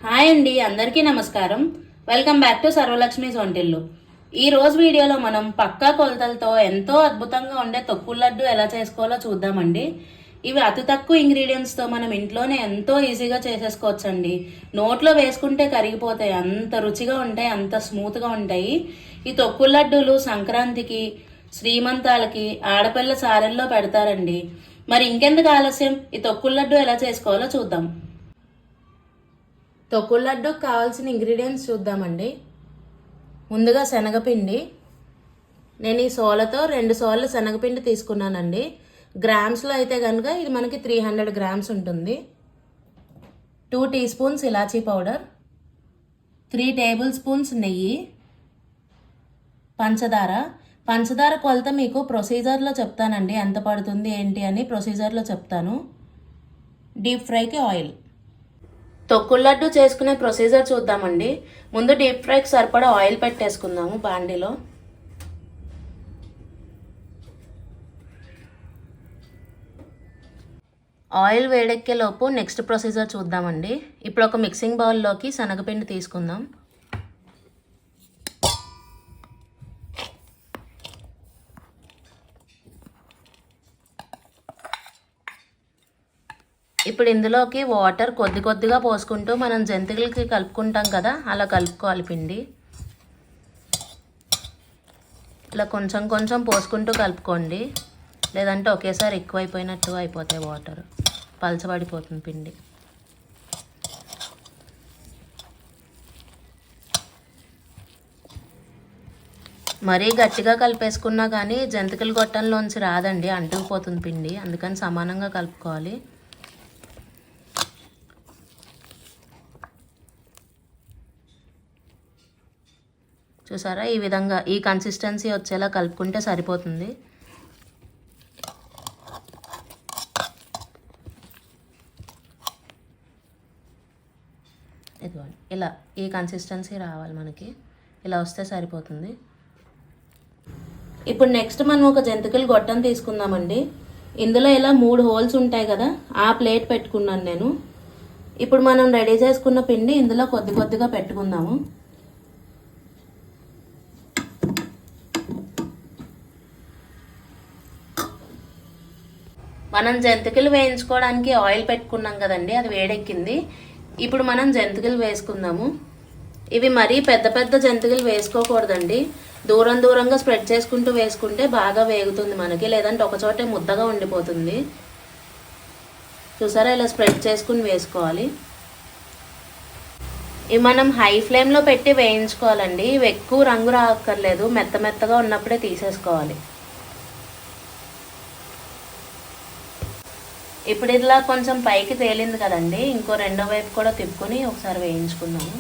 Hi అండి, అందరికీ నమస్కారం. వెల్కమ్ బ్యాక్ టు సర్వలక్ష్మి వంటిల్లు. ఈ రోజు వీడియోలో మనం పక్కా కొలతలతో ఎంతో అద్భుతంగా ఉండే తొక్కుల లడ్డు ఎలా చేసుకోవాలో చూద్దామండి. ఇవి అతి తక్కువ ఇంగ్రీడియంట్స్తో మనం ఇంట్లోనే ఎంతో ఈజీగా చేసేసుకోవచ్చండి. నోట్లో వేసుకుంటే కరిగిపోతాయి, అంత రుచిగా ఉంటాయి, అంత స్మూత్గా ఉంటాయి. ఈ తొక్కుల లడ్డూలు సంక్రాంతికి, శ్రీమంతాలకి, ఆడపిల్ల సారెల్లో పెడతారండి. మరి ఇంకెందుకు ఆలస్యం, ఈ తొక్కుల లడ్డు ఎలా చేసుకోవాలో చూద్దాం. తొక్కుల లడ్డూకి కావాల్సిన ఇంగ్రీడియంట్స్ చూద్దామండి. ముందుగా శనగపిండి. నేను ఈ సోలతో 2 సోళ్ళ శనగపిండి తీసుకున్నానండి. గ్రామ్స్లో అయితే కనుక ఇది మనకి 300 గ్రామ్స్ ఉంటుంది. 2 టీ స్పూన్స్ ఇలాచీ పౌడర్, 3 టేబుల్ స్పూన్స్ నెయ్యి, పంచదార కొలత మీకు ప్రొసీజర్లో చెప్తానండి, ఎంత పడుతుంది ఏంటి అని ప్రొసీజర్లో చెప్తాను. డీప్ ఫ్రైకి ఆయిల్. తొక్కుల లడ్డు చేసుకునే ప్రొసీజర్ చూద్దామండి. ముందు డీప్ ఫ్రైకి సరిపడా ఆయిల్ పెట్టేసుకుందాము బాండీలో. ఆయిల్ వేడెక్కే లోపు నెక్స్ట్ ప్రొసీజర్ చూద్దామండి. ఇప్పుడు ఒక మిక్సింగ్ బౌల్లోకి శనగపిండి తీసుకుందాం. ఇప్పుడు ఇందులోకి వాటర్ కొద్ది కొద్దిగా పోసుకుంటూ మనం జంతికలకి కలుపుకుంటాం కదా, అలా కలుపుకోవాలి పిండి. ఇలా కొంచెం కొంచెం పోసుకుంటూ కలుపుకోండి, లేదంటే ఒకేసారి ఎక్కువైపోయినట్టు అయిపోతాయి, వాటర్ పలచబడిపోతుంది పిండి. మరీ గట్టిగా కలిపేసుకున్నా కానీ జంతికల గొట్టంలోంచి రాదండి, అంటుకుపోతుంది పిండి. అందుకని సమానంగా కలుపుకోవాలి. చూసారా, ఈ విధంగా ఈ కన్సిస్టెన్సీ వచ్చేలా కలుపుకుంటే సరిపోతుంది. ఇదిగోండి, ఇలా ఈ కన్సిస్టెన్సీ రావాలి మనకి, ఇలా వస్తే సరిపోతుంది. ఇప్పుడు నెక్స్ట్ మనం ఒక జంతికల గొట్టం తీసుకుందామండి. ఇందులో ఇలా 3 హోల్స్ ఉంటాయి కదా, ఆ ప్లేట్ పెట్టుకున్నాను నేను. ఇప్పుడు మనం రెడీ చేసుకున్న పిండి ఇందులో కొద్ది కొద్దిగా పెట్టుకుందాము. మనం జంతికలు వేయించుకోవడానికి ఆయిల్ పెట్టుకున్నాం కదండి, అది వేడెక్కింది. ఇప్పుడు మనం జంతికలు వేసుకుందాము. ఇవి మరీ పెద్ద పెద్ద జంతికలు వేసుకోకూడదండి, దూరంగా స్ప్రెడ్ చేసుకుంటూ వేసుకుంటే బాగా వేగుతుంది మనకి, లేదంటే ఒకచోటే ముద్దగా ఉండిపోతుంది. చూసారా, ఇలా స్ప్రెడ్ చేసుకుని వేసుకోవాలి. ఇవి మనం హై ఫ్లేమ్లో పెట్టి వేయించుకోవాలండి. ఇవి ఎక్కువ రంగు రాక్కర్లేదు, మెత్తగా ఉన్నప్పుడే తీసేసుకోవాలి. ఇప్పుడు ఇలా కొంచెం పైకి తేలింది కదండి, ఇంకో రెండో వైపు కూడా తిప్పుకొని ఒకసారి వేయించుకుందాము.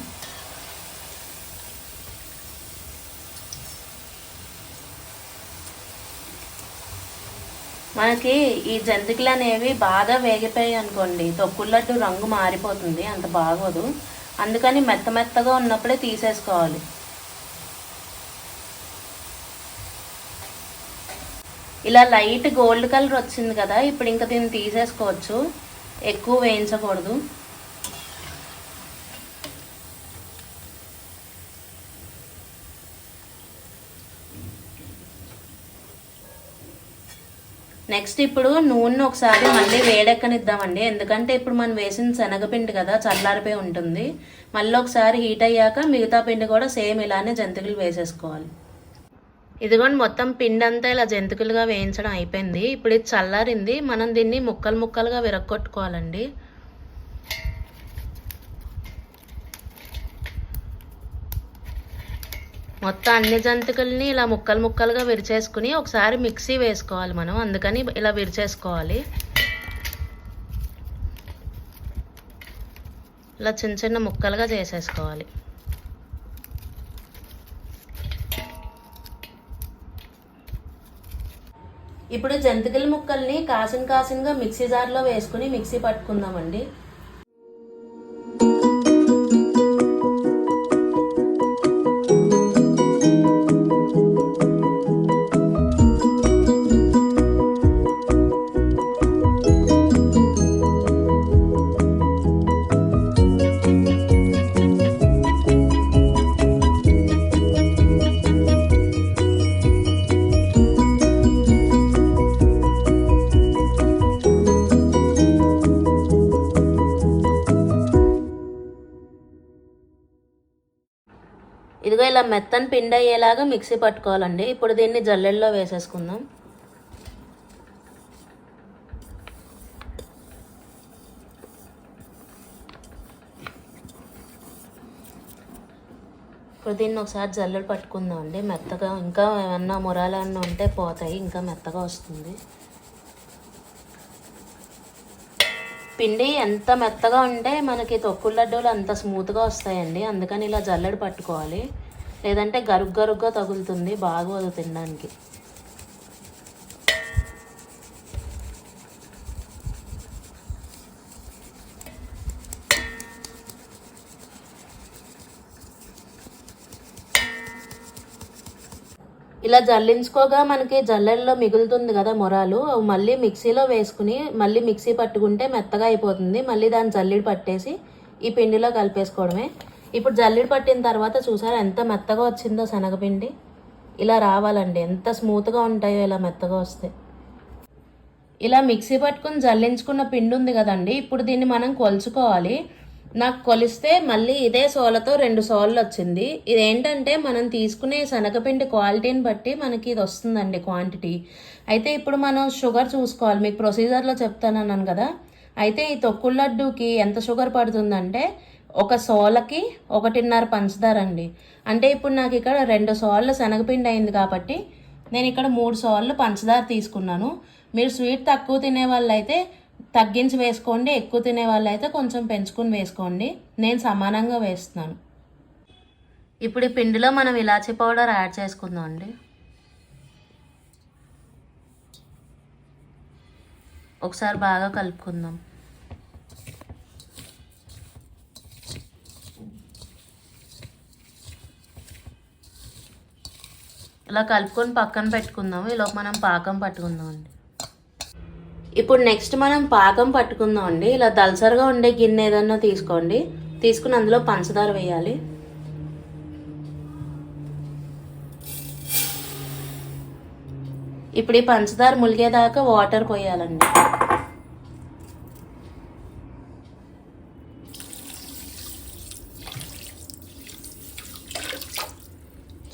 మనకి ఈ జంతికలు అనేవి బాగా వేగిపోయాయి అనుకోండి, తొక్కుల లడ్డు రంగు మారిపోతుంది, అంత బాగోదు. అందుకని మెత్తగా ఉన్నప్పుడే తీసేసుకోవాలి. ఇలా లైట్ గోల్డ్ కలర్ వచ్చింది కదా, ఇప్పుడు ఇంకా దీన్ని తీసేసుకోవచ్చు, ఎక్కువ వేయించకూడదు. నెక్స్ట్ ఇప్పుడు నూనె ఒకసారి మళ్ళీ వేడెక్కనిద్దామండి, ఎందుకంటే ఇప్పుడు మనం వేసిన శనగపిండి కదా, చల్లారిపోయి ఉంటుంది. మళ్ళీ ఒకసారి హీట్ అయ్యాక మిగతా పిండి కూడా సేమ్ ఇలానే జంతికలు వేసేసుకోవాలి. ఇదిగోండి, మొత్తం పిండి అంతా ఇలా జంతికలుగా వేయించడం అయిపోయింది. ఇప్పుడు ఇది చల్లారింది, మనం దీన్ని ముక్కలుగా విరగొట్టుకోవాలండి. మొత్తం అన్ని జంతికల్ని ఇలా ముక్కలుగా విరిచేసుకుని ఒకసారి మిక్సీ వేసుకోవాలి మనం, అందుకని ఇలా విరిచేసుకోవాలి. ఇలా చిన్న ముక్కలుగా చేసేసుకోవాలి. ఇప్పుడు జంతికల ముక్కల్ని కాసినగా మిక్సీ జార్లో వేసుకుని మిక్సీ పట్టుకుందామండి. ఇలా మెత్తని పిండి అయ్యేలాగా మిక్సీ పట్టుకోవాలండి. ఇప్పుడు దీన్ని జల్లెడలో వేసేసుకుందాం. ఇప్పుడు దీన్ని ఒకసారి జల్లెడ పట్టుకుందాం అండి. మెత్తగా ఇంకా ఏమన్నా మురాలు ఏమన్నా ఉంటే పోతాయి, ఇంకా మెత్తగా వస్తుంది. పిండి ఎంత మెత్తగా ఉంటే మనకి తొక్కుడు లడ్డూలు అంత స్మూత్గా వస్తాయండి. అందుకని ఇలా జల్లెడ పట్టుకోవాలి, లేదంటే గరుగ్గా తగులుతుంది, బాగోదు తినడానికి. ఇలా జల్లించుకోగా మనకి జల్లెడలో మిగులుతుంది కదా మొరాలు, మళ్ళీ మిక్సీలో వేసుకుని మళ్ళీ మిక్సీ పట్టుకుంటే మెత్తగా అయిపోతుంది. మళ్ళీ దాన్ని జల్లెడ పట్టేసి ఈ పిండిలో కలిపేసుకోవడమే. ఇప్పుడు జల్లెడ పట్టిన తర్వాత చూసారా ఎంత మెత్తగా వచ్చిందో శనగపిండి. ఇలా రావాలండి, ఎంత స్మూత్గా ఉంటాయో ఇలా మెత్తగా వస్తే. ఇలా మిక్సీ పట్టుకుని జల్లించుకున్న పిండి ఉంది కదండి, ఇప్పుడు దీన్ని మనం కొలుచుకోవాలి. నాకు కొలిస్తే మళ్ళీ ఇదే సోలతో 2 సోళ్ళు వచ్చింది. ఇదేంటంటే మనం తీసుకునే శనగపిండి క్వాలిటీని బట్టి మనకి ఇది వస్తుందండి క్వాంటిటీ. అయితే ఇప్పుడు మనం షుగర్ చూసుకోవాలి, మీకు ప్రొసీజర్లో చెప్తానన్నాను కదా. అయితే ఈ తొక్కుడు లడ్డూకి ఎంత షుగర్ పడుతుందంటే 1 సోలకి 1.5 పంచదార అండి. అంటే ఇప్పుడు నాకు ఇక్కడ 2 సోళ్ళ శనగపిండి అయింది కాబట్టి నేను ఇక్కడ 3 సోళ్ళు పంచదార తీసుకున్నాను. మీరు స్వీట్ తక్కువ తినే వాళ్ళు అయితే తగ్గించి వేసుకోండి, ఎక్కువ తినే వాళ్ళు అయితే కొంచెం పెంచుకుని వేసుకోండి. నేను సమానంగా వేస్తున్నాను. ఇప్పుడు ఈ పిండిలో మనం ఇలాచీ పౌడర్ యాడ్ చేసుకుందాం అండి. ఒకసారి బాగా కలుపుకుందాం. ఇలా కలుపుకొని పక్కన పెట్టుకుందాము. ఈలోపు మనం పాకం పట్టుకుందాం అండి. ఇప్పుడు నెక్స్ట్ మనం పాకం పట్టుకుందాం అండి. ఇలా దలసరిగా ఉండే గిన్నె ఏదన్నా తీసుకోండి, తీసుకుని అందులో పంచదార వేయాలి. ఇప్పుడు ఈ పంచదార ములిగేదాకా వాటర్ పోయాలండి.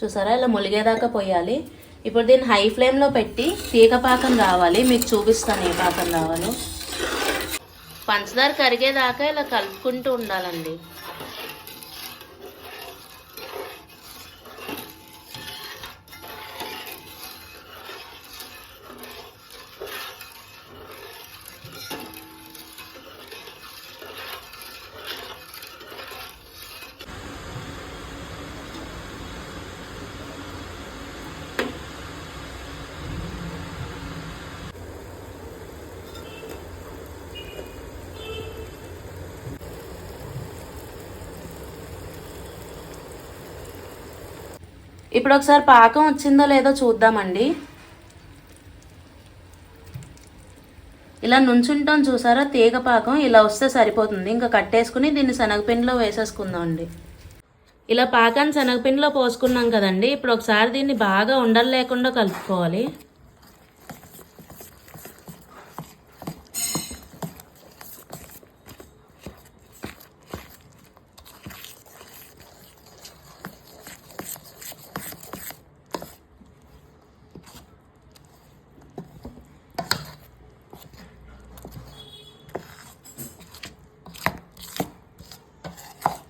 చూసారా ఇలా ములిగేదాకా పోయాలి. ఇప్పుడు దీన్ని హై ఫ్లేమ్లో పెట్టి తీగ పాకం రావాలి. మీకు చూపిస్తాను ఏ పాకం రావాలో. పంచదార కరిగేదాకా ఇలా కలుపుకుంటూ ఉండాలండి. ఇప్పుడు ఒకసారి పాకం వచ్చిందో లేదో చూద్దామండి. ఇలా నుంచుంటాం చూసారా, తీగ పాకం ఇలా వస్తే సరిపోతుంది. ఇంకా కట్టేసుకుని దీన్ని శనగపిండిలో వేసేసుకుందాం అండి. ఇలా పాకాన్ని శనగపిండిలో పోసుకున్నాం కదండి. ఇప్పుడు ఒకసారి దీన్ని బాగా ఉండలు లేకుండా కలుపుకోవాలి.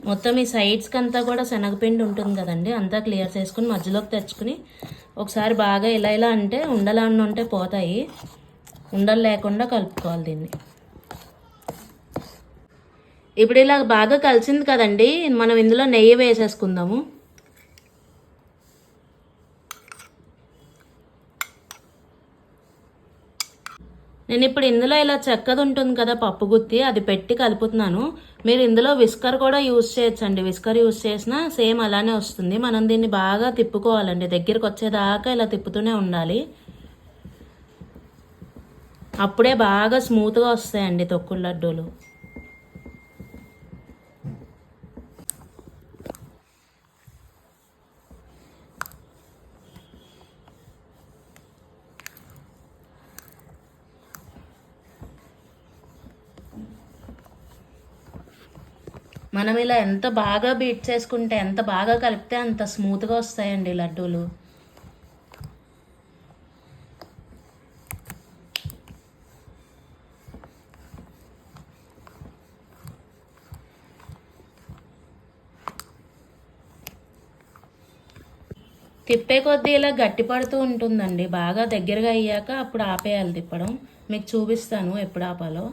మొత్తం ఈ సైడ్స్కి అంతా కూడా శనగపిండి ఉంటుంది కదండి, అంతా క్లియర్ చేసుకుని మధ్యలోకి తెచ్చుకుని ఒకసారి బాగా ఇలా అంటే ఉండలు ఉంటే పోతాయి. ఉండలు లేకుండా కలుపుకోవాలి దీన్ని. ఇప్పుడు ఇలా బాగా కలిసింది కదండి, మనం ఇందులో నెయ్యి వేసేసుకుందాము. నేను ఇప్పుడు ఇందులో ఇలా చెక్కది ఉంటుంది కదా పప్పు గుత్తి, అది పెట్టి కలుపుతున్నాను. మీరు ఇందులో విస్కర్ కూడా యూజ్ చేయొచ్చండి. విస్కర్ యూజ్ చేసినా సేమ్ అలానే వస్తుంది. మనం దీన్ని బాగా తిప్పుకోవాలండి, దగ్గరికి వచ్చేదాకా ఇలా తిప్పుతూనే ఉండాలి. అప్పుడే బాగా స్మూత్గా వస్తాయండి తొక్కుడు లడ్డూలు. మనం ఇలా ఎంత బాగా బీట్ చేసుకుంటే, ఎంత బాగా కలిపితే అంత స్మూత్గా వస్తాయండి లడ్డూలు. తిప్పే కొద్దీ ఇలా గట్టి పడుతూ ఉంటుందండి. బాగా దగ్గరగా అయ్యాక అప్పుడు ఆపేయాలి తిప్పడం. మీకు చూపిస్తాను ఎప్పుడు ఆపాలో.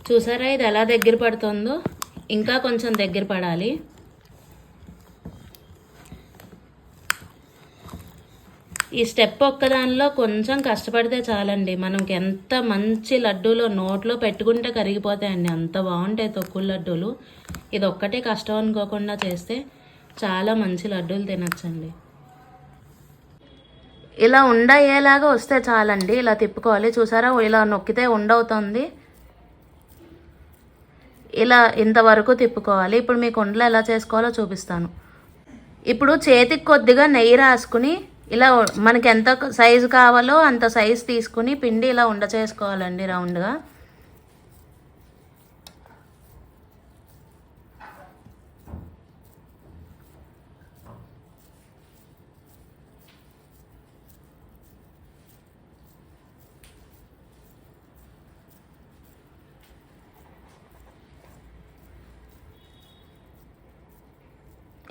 చూసారా ఇది ఎలా దగ్గర పడుతుందో? ఇంకా కొంచెం దగ్గర పడాలి. ఈ స్టెప్ ఒక్కదానిలో కొంచెం కష్టపడితే చాలండి, మనకి ఎంత మంచి లడ్డూలు నోట్లో పెట్టుకుంటే కరిగిపోతాయండి. అంత బాగుంటాయి తొక్కుల లడ్డూలు. ఇది ఒక్కటే కష్టం అనుకోకుండా చేస్తే చాలా మంచి లడ్డూలు తినచ్చండి. ఇలా అయ్యేలాగా వస్తే చాలండి. ఇలా తిప్పుకోవాలి. చూసారా ఇలా నొక్కితే ఉండవుతుంది. ఇలా ఇంతవరకు తిప్పుకోవాలి. ఇప్పుడు మీకు ఉండలు ఎలా చేసుకోవాలో చూపిస్తాను. ఇప్పుడు చేతికి కొద్దిగా నెయ్యి రాసుకుని ఇలా మనకి ఎంత సైజు కావాలో అంత సైజు తీసుకుని పిండి ఇలా ఉండ చేసుకోవాలండి రౌండ్గా.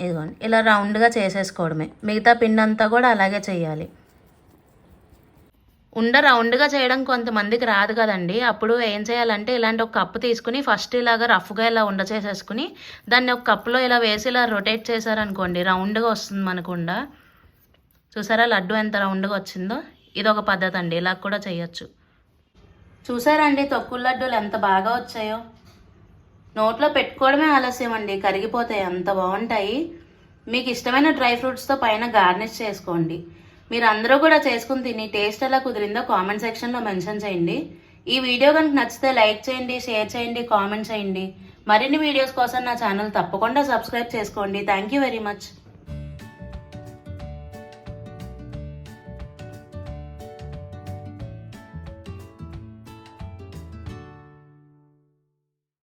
ఇదిగోండి ఇలా రౌండ్గా చేసేసుకోవడమే. మిగతా పిండి అంతా కూడా అలాగే చేయాలి. రౌండ్గా చేయడం కొంతమందికి రాదు కదండి. అప్పుడు ఏం చేయాలంటే ఇలాంటి ఒక కప్పు తీసుకుని ఫస్ట్ ఇలాగ రఫ్గా ఇలా ఉండ చేసేసుకుని దాన్ని ఒక కప్పులో ఇలా వేసి ఇలా రొటేట్ చేశారనుకోండి రౌండ్గా వస్తుంది మనకు ఉండ. చూసారా లడ్డు ఎంత రౌండ్గా వచ్చిందో? ఇది ఒక పద్ధతి అండి, ఇలా కూడా చేయొచ్చు. చూసారా అండి తొక్కుల లడ్డూలు ఎంత బాగా వచ్చాయో? నోట్లో పెట్టుకోవడమే ఆలస్యం అండి, కరిగిపోతాయి, అంత బాగుంటాయి. మీకు ఇష్టమైన డ్రై ఫ్రూట్స్తో పైన గార్నిష్ చేసుకోండి. మీరు అందరూ కూడా చేసుకుని తిని టేస్ట్ ఎలా కుదిరిందో కామెంట్ సెక్షన్లో మెన్షన్ చేయండి. ఈ వీడియో కనుక నచ్చితే లైక్ చేయండి, షేర్ చేయండి, కామెంట్ చేయండి. మరిన్ని వీడియోస్ కోసం నా ఛానల్ తప్పకుండా సబ్స్క్రైబ్ చేసుకోండి. Thank you very much.